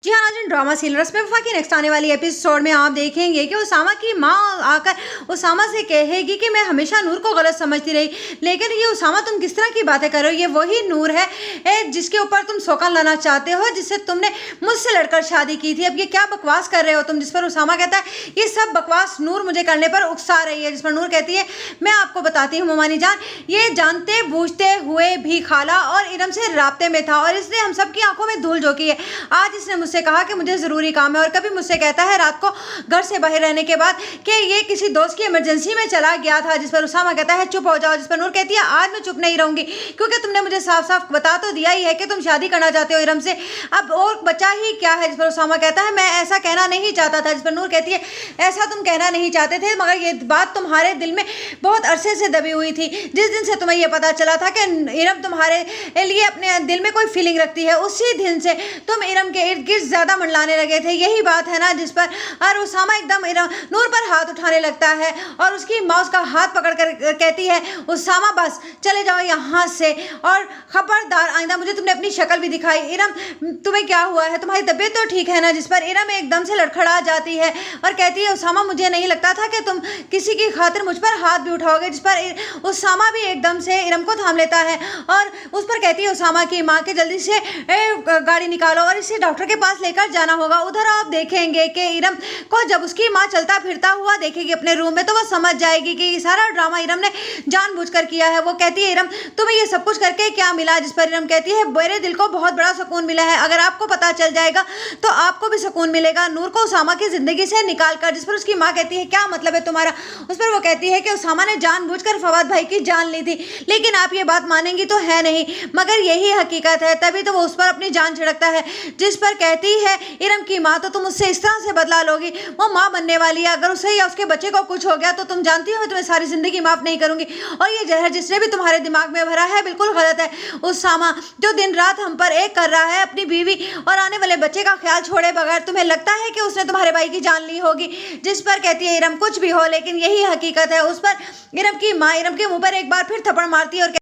जी हाँ नाज़रीन, drama serial रस्म वफ़ा की नेक्स्ट आने वाली एपिसोड में आप देखेंगे कि उसामा की माँ आकर उसामा से कहेगी कि मैं हमेशा नूर को गलत समझती रही, लेकिन ये उसामा तुम किस तरह की बातें कर रहे हो, ये वही नूर है जिसके ऊपर तुम शौकत लाना चाहते हो, जिससे तुमने मुझसे लड़कर शादी की थी। अब ये क्या बकवास कर रहे हो तुम। जिस पर उसामा कहता है ये सब बकवास नूर मुझे करने पर उकसा रही है। जिस पर नूर कहती है मैं आपको बताती हूँ मोमानी जान, ये जानते बूझते हुए भी खाला और इरम से राब्ते में था और इसने हम सब की आंखों में धूल झोंकी है। आज इसने मुझसे कहा कि मुझे ज़रूरी काम है और कभी मुझसे कहता है रात को घर से बाहर रहने के बाद कि ये किसी दोस्त की इमरजेंसी में चला गया था। जिस पर उसामा कहता है चुप हो जाओ। जिस पर नूर कहती है आज मैं चुप नहीं रहूंगी क्योंकि तुमने मुझे साफ साफ बता तो दिया ही है कि तुम शादी करना चाहते हो इरम से, अब और बचा ही क्या है। जिस पर उसामा कहता है मैं ऐसा कहना नहीं चाहता था। जिस पर नूर कहती है ऐसा तुम कहना नहीं चाहते थे, मगर ये बात तुम्हारे दिल में बहुत अरसे से दबी हुई थी। जिस दिन से तुम्हें यह पता चला था कि इरम तुम्हारे लिए अपने दिल में कोई फीलिंग रखती है, उसी दिन से तुम इरम के इर्द गिर्द ज्यादा मंडलाने लगे थे। यही बात है ना। जिस पर और उसामा एकदम नूर पर हाथ उठाने लगता है और उसकी माँ उसका हाथ पकड़कर कहती है उसामा बस चले जाओ यहाँ से और खबरदार आइंदा मुझे तुमने अपनी शक्ल भी दिखाई। इरम तुम्हें क्या हुआ है, तुम्हारी तबीयत तो ठीक है ना। जिस पर इरम एकदम से लड़खड़ा जाती है और कहती है उसामा मुझे नहीं लगता था कि तुम किसी की खातिर मुझ पर हाथ भी उठाओगे। जिस पर उसामा भी एकदम से इरम को थाम लेता है और उस पर कहती है उसामा की माँ के जल्दी से गाड़ी निकालो और इसे डॉक्टर के पास लेकर जाना होगा। उधर आप देखेंगे कि इरम को जब उसकी माँ चलता फिरता हुआ देखेगी अपने रूम में तो वो समझ जाएगी कि ये सारा ड्रामा इरम ने जानबूझकर किया है। वो कहती है इरम तुम्हें ये सब कुछ करके क्या मिला। जिस पर इरम कहती है मेरे दिल को बहुत बड़ा सुकून मिला है, अगर आपको पता चल जाएगा तो आपको भी सुकून मिलेगा नूर को उसामा की जिंदगी से निकाल कर। जिस पर उसकी माँ कहती है क्या मतलब है तुम्हारा। उस पर वो कहती है कि उसामा ने जानबूझकर फवाद भाई की जान ली थी, लेकिन आप ये बात मानेंगी तो है नहीं, मगर यही हकीकत है, तभी तो वो उस पर अपनी जान छिड़कता है। जिस पर कहती है इरम की माँ तो तुम उससे इस तरह से बदला लोगी, वो माँ बनने वाली है, अगर उसे या उसके बच्चे को कुछ हो गया तो तुम जानती हो मैं तुम्हें सारी जिंदगी माफ नहीं करूंगी। और ये जहर जिसने भी तुम्हारे दिमाग में भरा है बिल्कुल गलत है। उसामा जो दिन रात हम पर एक कर रहा है, अपनी बीवी और आने वाले बच्चे का ख्याल छोड़े बगैर, तुम्हें लगता है कि उसने तुम्हारे भाई की जान ली होगी। जिस पर कहती है इरम कुछ भी हो लेकिन यही हकीकत है। उस पर इरम की माँ इरम के मुंह पर एक बार फिर थप्पड़ मारती है और